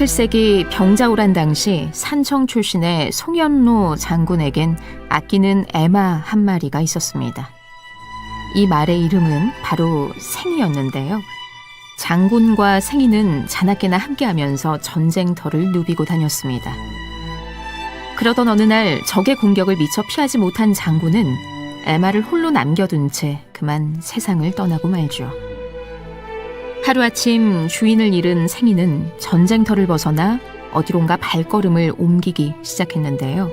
17세기 병자호란 당시 산청 출신의 송현로 장군에겐 아끼는 애마 한 마리가 있었습니다. 이 말의 이름은 바로 생이였는데요. 장군과 생이는 자나깨나 함께하면서 전쟁터를 누비고 다녔습니다. 그러던 어느 날 적의 공격을 미처 피하지 못한 장군은 애마를 홀로 남겨둔 채 그만 세상을 떠나고 말죠. 하루아침 주인을 잃은 생이는 전쟁터를 벗어나 어디론가 발걸음을 옮기기 시작했는데요.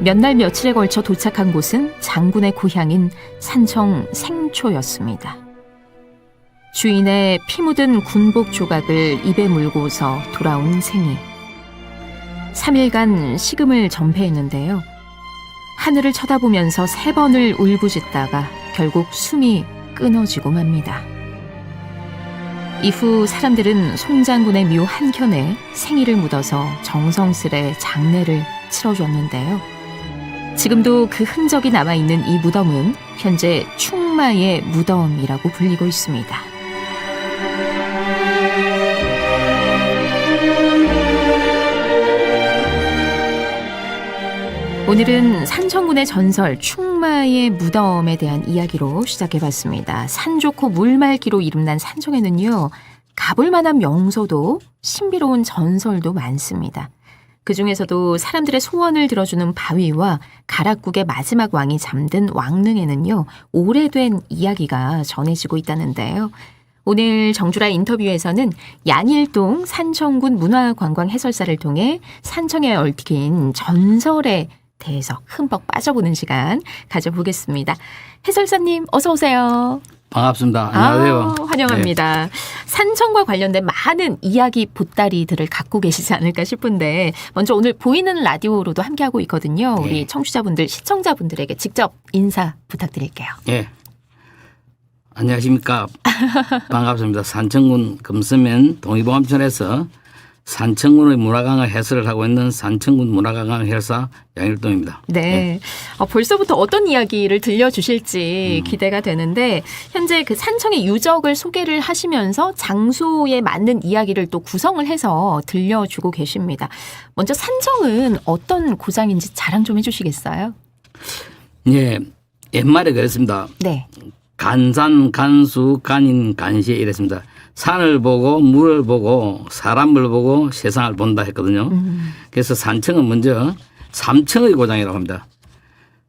몇 날 며칠에 걸쳐 도착한 곳은 장군의 고향인 산청 생초였습니다. 주인의 피 묻은 군복 조각을 입에 물고서 돌아온 생이 3일간 식음을 전폐했는데요. 하늘을 쳐다보면서 3번을 울부짖다가 결국 숨이 끊어지고 맙니다. 이후 사람들은 송 장군의 묘 한켠에 생이를 묻어서 정성스레 장례를 치러줬는데요. 지금도 그 흔적이 남아있는 이 무덤은 현재 충마의 무덤이라고 불리고 있습니다. 오늘은 산청군의 전설 충마의 무덤에 대한 이야기로 시작해봤습니다. 산 좋고 물 맑기로 이름난 산청에는요, 가볼 만한 명소도 신비로운 전설도 많습니다. 그중에서도 사람들의 소원을 들어주는 바위와 가락국의 마지막 왕이 잠든 왕릉에는요, 오래된 이야기가 전해지고 있다는데요. 오늘 정주라 인터뷰에서는 양일동 산청군 문화관광 해설사를 통해 산청에 얽힌 전설에 대해서 흠뻑 빠져보는 시간 가져보겠습니다. 해설사님 어서 오세요. 반갑습니다. 안녕하세요. 환영합니다. 네. 산청과 관련된 많은 이야기 보따리들을 갖고 계시지 않을까 싶은데 먼저 오늘 보이는 라디오로도 함께하고 있거든요. 우리 네. 청취자분들, 시청자분들에게 직접 인사 부탁드릴게요. 네. 안녕하십니까. 반갑습니다. 산청군 금서면 동의보감천에서 산청군의 문화관광 해설을 하고 있는 산청군 문화관광 해설사 양일동입니다. 네. 벌써부터 어떤 이야기를 들려주실지 기대가 되는데 현재 그 산청의 유적을 소개를 하시면서 장소에 맞는 이야기를 또 구성을 해서 들려주고 계십니다. 먼저 산청은 어떤 고장인지 자랑 좀 해주시겠어요? 네. 옛말에 그랬습니다. 네. 간산, 간수, 간인, 간시 이랬습니다. 산을 보고 물을 보고 사람을 보고 세상을 본다 했거든요. 그래서 산청은 먼저 삼청의 고장이라고 합니다.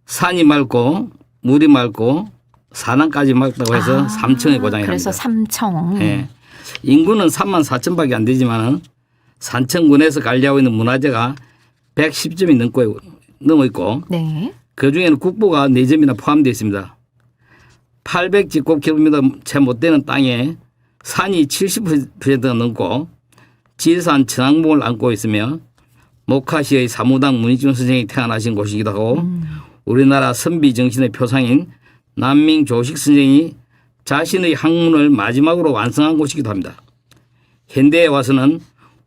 산이 맑고 물이 맑고 사람까지 맑다고 해서 삼청의 고장이랍니다. 그래서 삼청. 네. 인구는 3만 4천밖에 안 되지만 산청군에서 관리하고 있는 문화재가 110점이 넘어 있고 네. 그중에는 국보가 4점이나 포함되어 있습니다. 800제곱킬로미터 채 못 되는 땅에 산이 70%가 넘고 지리산 천왕봉을 안고 있으며 목화시의 사무당 문희준 선생이 태어나신 곳이기도 하고 우리나라 선비 정신의 표상인 남민조식 선생이 자신의 학문을 마지막으로 완성한 곳이기도 합니다. 현대에 와서는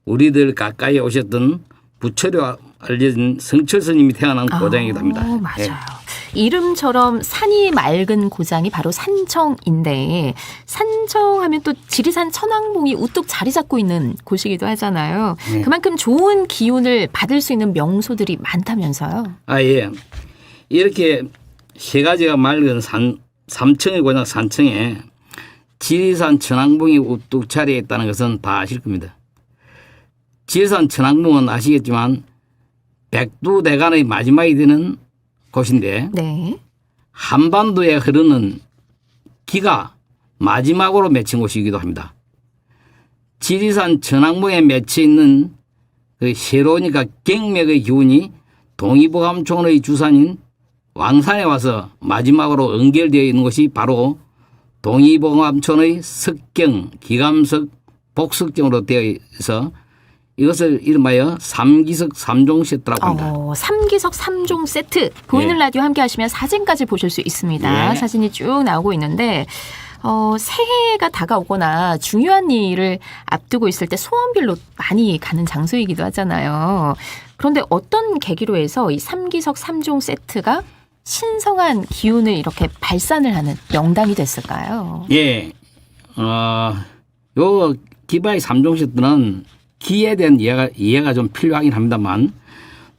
우리들 가까이 오셨던 부처로 알려진 성철 스님이 태어난 고장이기도 합니다. 맞아요. 네. 이름처럼 산이 맑은 고장이 바로 산청인데 산청하면 또 지리산 천왕봉이 우뚝 자리 잡고 있는 곳이기도 하잖아요. 네. 그만큼 좋은 기운을 받을 수 있는 명소들이 많다면서요. 예. 이렇게 세 가지가 맑은 삼청의 고장 산청에 지리산 천왕봉이 우뚝 자리에 있다는 것은 다 아실 겁니다. 지리산 천왕봉은 아시겠지만 백두대간의 마지막이 되는 곳인데 네. 한반도에 흐르는 기가 마지막으로 맺힌 곳이기도 합니다. 지리산 천왕봉에 맺혀 있는 그 새로우니까 경맥의 기운이 동의보감촌의 주산인 왕산에 와서 마지막으로 연결되어 있는 것이 바로 동의보감촌의 석경, 기감석, 복석경으로 되어 있어 이것을 이름하여 삼기석 3종 세트라고 합니다. 3기석 3종 세트. 보이는 라디오 함께 하시면 사진까지 보실 수 있습니다. 사진이 쭉 나오고 있는데 새해가 다가오거나 중요한 일을 앞두고 있을 때 소원빌로 많이 가는 장소이기도 하잖아요. 그런데 어떤 계기로 해서 이 3기석 3종 세트가 신성한 기운을 이렇게 발산을 하는 명당이 됐을까요? 요 기바의 3종 세트는 기에 대한 이해가 좀 필요하긴 합니다만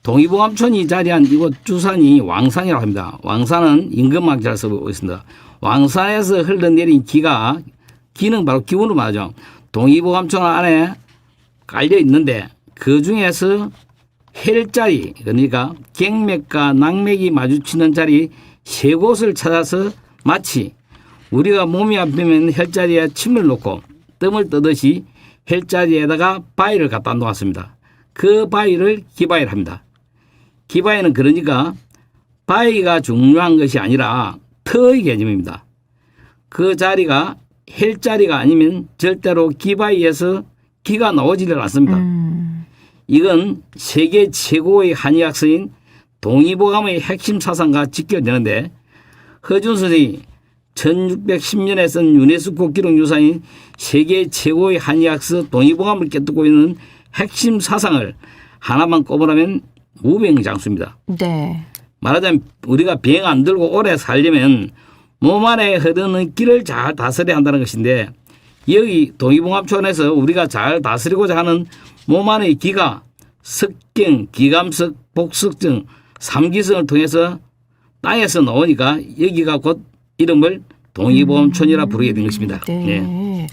동의보감촌이 자리한 이곳 주산이 왕산이라고 합니다. 왕산은 임금왕자를 쓰고 있습니다. 왕산에서 흘러내린 기는 바로 기운으로 말하죠. 동의보감촌 안에 깔려 있는데 그 중에서 혈자리 그러니까 경맥과 낙맥이 마주치는 자리 세 곳을 찾아서 마치 우리가 몸이 아프면 혈자리에 침을 놓고 뜸을 뜨듯이 혈자리에다가 바위를 갖다 놓았습니다. 그 바위를 기바위를 합니다. 기바위는 그러니까 바위가 중요한 것이 아니라 터의 개념입니다. 그 자리가 혈자리가 아니면 절대로 기바위에서 기가 나오지를 않습니다. 이건 세계 최고의 한의학서인 동의보감의 핵심 사상과 직결되는데 허준 선생이 1610년에 쓴 유네스코 기록유산인 세계 최고의 한의학서 동의보감을 꿰뚫고 있는 핵심 사상을 하나만 꼽으라면 무병장수입니다. 네. 말하자면 우리가 병 안 들고 오래 살려면 몸 안에 흐르는 기를 잘 다스려야 한다는 것인데 여기 동의보감촌에서 우리가 잘 다스리고자 하는 몸 안의 기가 석경, 기감석, 복석증, 삼기성을 통해서 땅에서 나오니까 여기가 곧 이름을 동의보감촌이라 부르게 된 것입니다. 네. 네.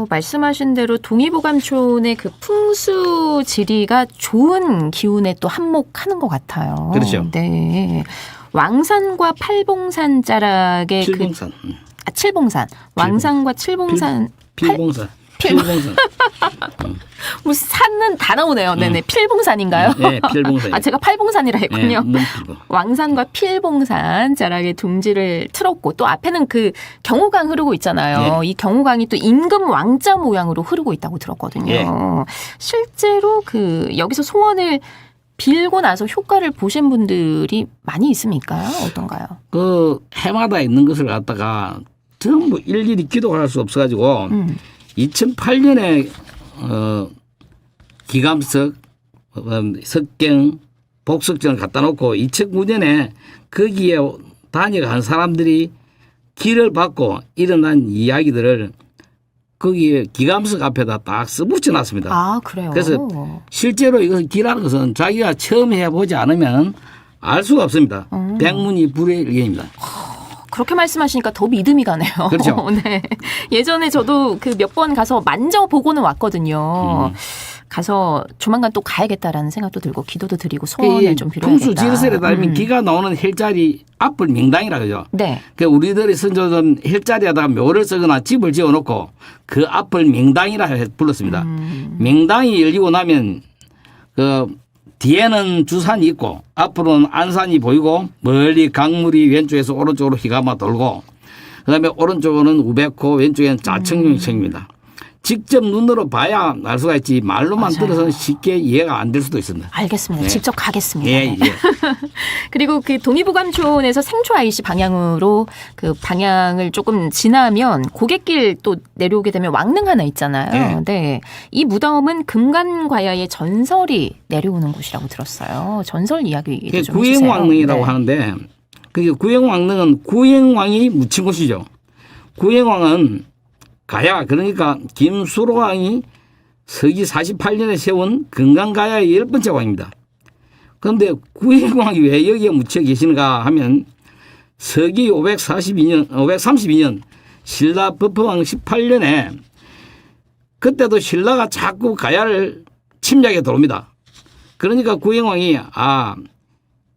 말씀하신 대로 동의보감촌의 그 풍수 지리가 좋은 기운에 또 한몫하는 것 같아요. 그렇죠. 네. 왕산과 팔봉산 자락의 필봉산. 칠봉산. 왕산과 칠봉산. 필봉산. 필봉산. 무슨 산은 다 나오네요. 네네. 필봉산인가요? 네, 필봉산. 아, 제가 팔봉산이라 했군요. 네, 왕산과 필봉산 자락의 둥지를 틀었고 또 앞에는 그 경호강 흐르고 있잖아요. 네. 이 경호강이 또 임금 왕자 모양으로 흐르고 있다고 들었거든요. 네. 실제로 그 여기서 소원을 빌고 나서 효과를 보신 분들이 많이 있습니까? 어떤가요? 그 해마다 있는 것을 갖다가 전부 일일이 기록할 수 없어가지고 2008년에 기감석, 석경, 복석정을 갖다 놓고 2009년에 거기에 다녀간 사람들이 기를 받고 일어난 이야기들을 거기에 기감석 앞에다 딱 써붙여 놨습니다. 아, 그래요? 그래서 실제로 이것은 기라는 것은 자기가 처음 해보지 않으면 알 수가 없습니다. 백문이 불여일견입니다. 그렇게 말씀하시니까 더 믿음이 가네요. 그렇죠. 네. 예전에 저도 그 몇 번 가서 만져보고는 왔거든요. 가서 조만간 또 가야겠다라는 생각도 들고 기도도 드리고 소원을 좀 빌어야겠다. 풍수 지르설에 따르면 기가 나오는 헬자리 앞을 명당이라 그러죠. 네. 그러니까 우리들이 선조는 헬자리에다가 묘를 쓰거나 집을 지어놓고 그 앞을 명당이라 불렀습니다. 명당이 열리고 나면 그 뒤에는 주산이 있고 앞으로는 안산이 보이고 멀리 강물이 왼쪽에서 오른쪽으로 휘감아 돌고 그다음에 오른쪽은 우백호 왼쪽에는 자청룡이 생깁니다. 직접 눈으로 봐야 알 수가 있지 말로만 맞아요. 들어서는 쉽게 이해가 안 될 수도 있습니다. 알겠습니다. 네. 직접 가겠습니다. 예, 네. 예. 그리고 그 동의보감촌에서 생초 IC 방향으로 그 방향을 조금 지나면 고갯길 또 내려오게 되면 왕릉 하나 있잖아요. 네. 이 무덤은 금관과야의 전설이 내려오는 곳이라고 들었어요. 전설 이야기 좀 해주세요. 구행왕릉이라고 네. 하는데 그 구행왕릉은 구행왕이 묻힌 곳이죠. 구행왕은 가야 그러니까 김수로왕이 서기 48년에 세운 금강가야의 10번째 왕입니다. 그런데 구행왕이 왜 여기에 묻혀 계시는가 하면 서기 532년 신라 법화왕 18년에 그때도 신라가 자꾸 가야를 침략해 들어옵니다. 그러니까 구행왕이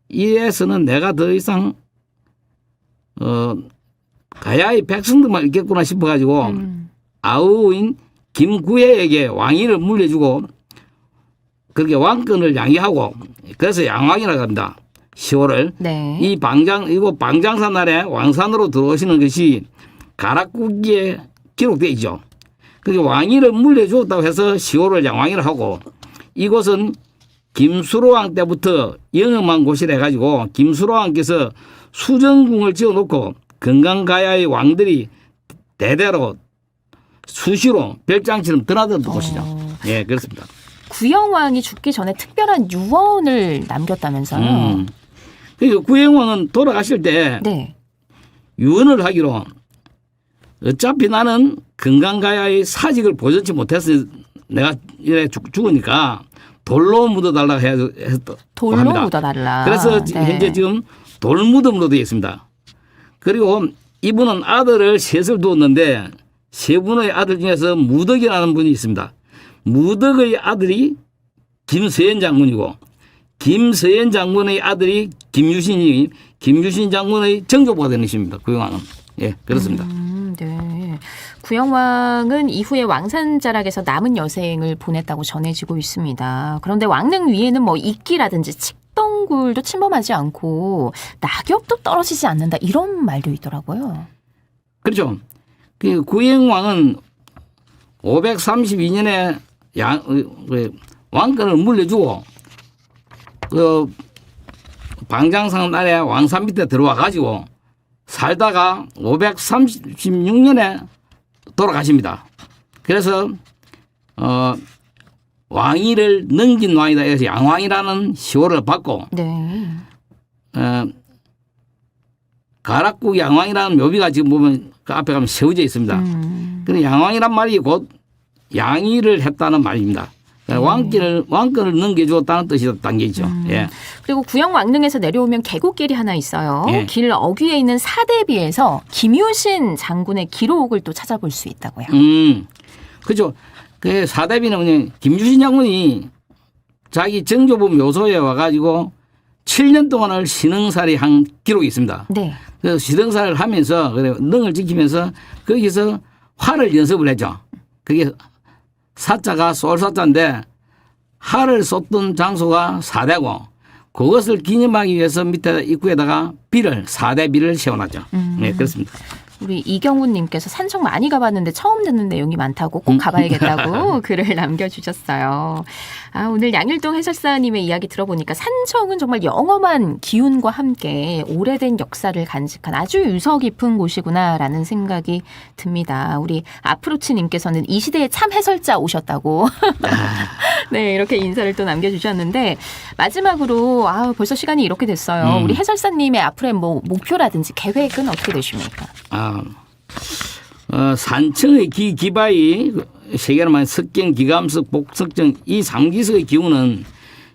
이에서는 내가 더 이상 가야의 백성들만 있겠구나 싶어가지고 아우인 김구혜에게 왕위를 물려주고 그렇게 왕권을 양위하고 그래서 양왕이라고 합니다. 10월을 네. 이곳 방장산 날에 왕산으로 들어오시는 것이 가락국기에 기록되어 있죠. 그게 왕위를 물려주었다고 해서 10월을 양왕이라 하고 이곳은 김수로왕 때부터 영험한 곳이라 해가지고 김수로왕께서 수정궁을 지어놓고 금강가야의 왕들이 대대로 수시로 별장처럼 드나들던 곳이죠. 예, 그렇습니다. 구영왕이 죽기 전에 특별한 유언을 남겼다면서요. 그러니까 구영왕은 돌아가실 때 네. 유언을 하기로 어차피 나는 금강가야의 사직을 보존치 내가 이래 죽으니까 돌로 묻어달라 해서 돌로 합니다. 묻어달라. 그래서 네. 현재 지금 돌무덤으로 되어 있습니다. 그리고 이분은 아들을 셋을 두었는데 세 분의 아들 중에서 무덕이라는 분이 있습니다. 무덕의 아들이 김서현 장군이고 김서현 장군의 아들이 김유신 장군의 정조부가 되는 것입니다. 구영왕은. 예, 그렇습니다. 네. 구영왕은 이후에 왕산자락에서 남은 여생을 보냈다고 전해지고 있습니다. 그런데 왕릉 위에는 뭐 이끼라든지 칡덩굴도 침범하지 않고 낙엽도 떨어지지 않는다 이런 말도 있더라고요. 그렇죠. 그 구영왕은 532년에 왕권을 물려주고 그 방장상 날에 왕산 밑에 들어와 가지고 살다가 536년에 돌아가십니다. 그래서 왕위를 넘긴 왕이다 해서 양왕이라는 시호를 받고 네. 가락국 양왕이라는 묘비가 지금 보면 그 앞에 가면 세워져 있습니다. 그런데 양왕이란 말이 곧 양위를 했다는 말입니다. 왕권을 넘겨주었다는 뜻이었다는 게 있죠. 예. 그리고 구영 왕릉에서 내려오면 계곡길이 하나 있어요. 예. 길 어귀에 있는 사대비에서 김유신 장군의 기록을 또 찾아볼 수 있다고요. 그죠. 그 사대비는 그냥 김유신 장군이 자기 정조부 묘소에 와가지고 7년 동안을 신흥살이 한 기록이 있습니다. 네. 그래서 신흥살을 하면서 그래 능을 지키면서 거기서 활을 연습을 했죠. 그게 사자가 쏠사자인데 활을 쏟던 장소가 사대고 그것을 기념하기 위해서 밑에 입구에다가 비를 사대비를 세워놨죠. 네, 그렇습니다. 우리 이경훈님께서 산청 많이 가봤는데 처음 듣는 내용이 많다고 꼭 가봐야겠다고 글을 남겨주셨어요. 아, 오늘 양일동 해설사님의 이야기 들어보니까 산청은 정말 영험한 기운과 함께 오래된 역사를 간직한 아주 유서 깊은 곳이구나라는 생각이 듭니다. 우리 아프로치님께서는 이 시대에 참 해설자 오셨다고 네, 이렇게 인사를 또 남겨주셨는데 마지막으로 벌써 시간이 이렇게 됐어요. 우리 해설사님의 앞으로의 뭐 목표라든지 계획은 어떻게 되십니까? 산청의 기바이 세계로 말하면 석경, 기감석, 복석정 이 3기석의 기운은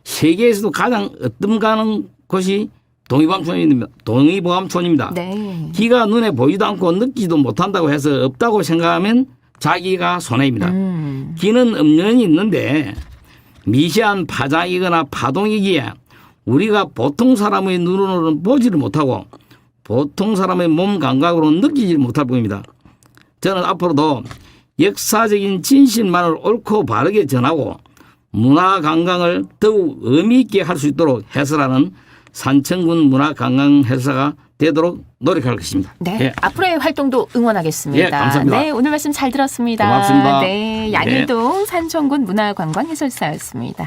세계에서도 가장 어뜸가는 곳이 동의보감촌입니다. 네. 기가 눈에 보이도 않고 느끼지도 못한다고 해서 없다고 생각하면 자기가 손해입니다. 기는 엄연히 있는데 미세한 파장이거나 파동이기에 우리가 보통 사람의 눈으로는 보지를 못하고 보통 사람의 몸 감각으로는 느끼지 못할 뿐입니다. 저는 앞으로도 역사적인 진실만을 옳고 바르게 전하고 문화 관광을 더욱 의미 있게 할 수 있도록 해설하는 산청군 문화관광 해설사가 되도록 노력할 것입니다. 네, 예. 앞으로의 활동도 응원하겠습니다. 예, 감사합니다. 네, 오늘 말씀 잘 들었습니다. 고맙습니다. 네, 양일동 산청군 문화관광 해설사였습니다.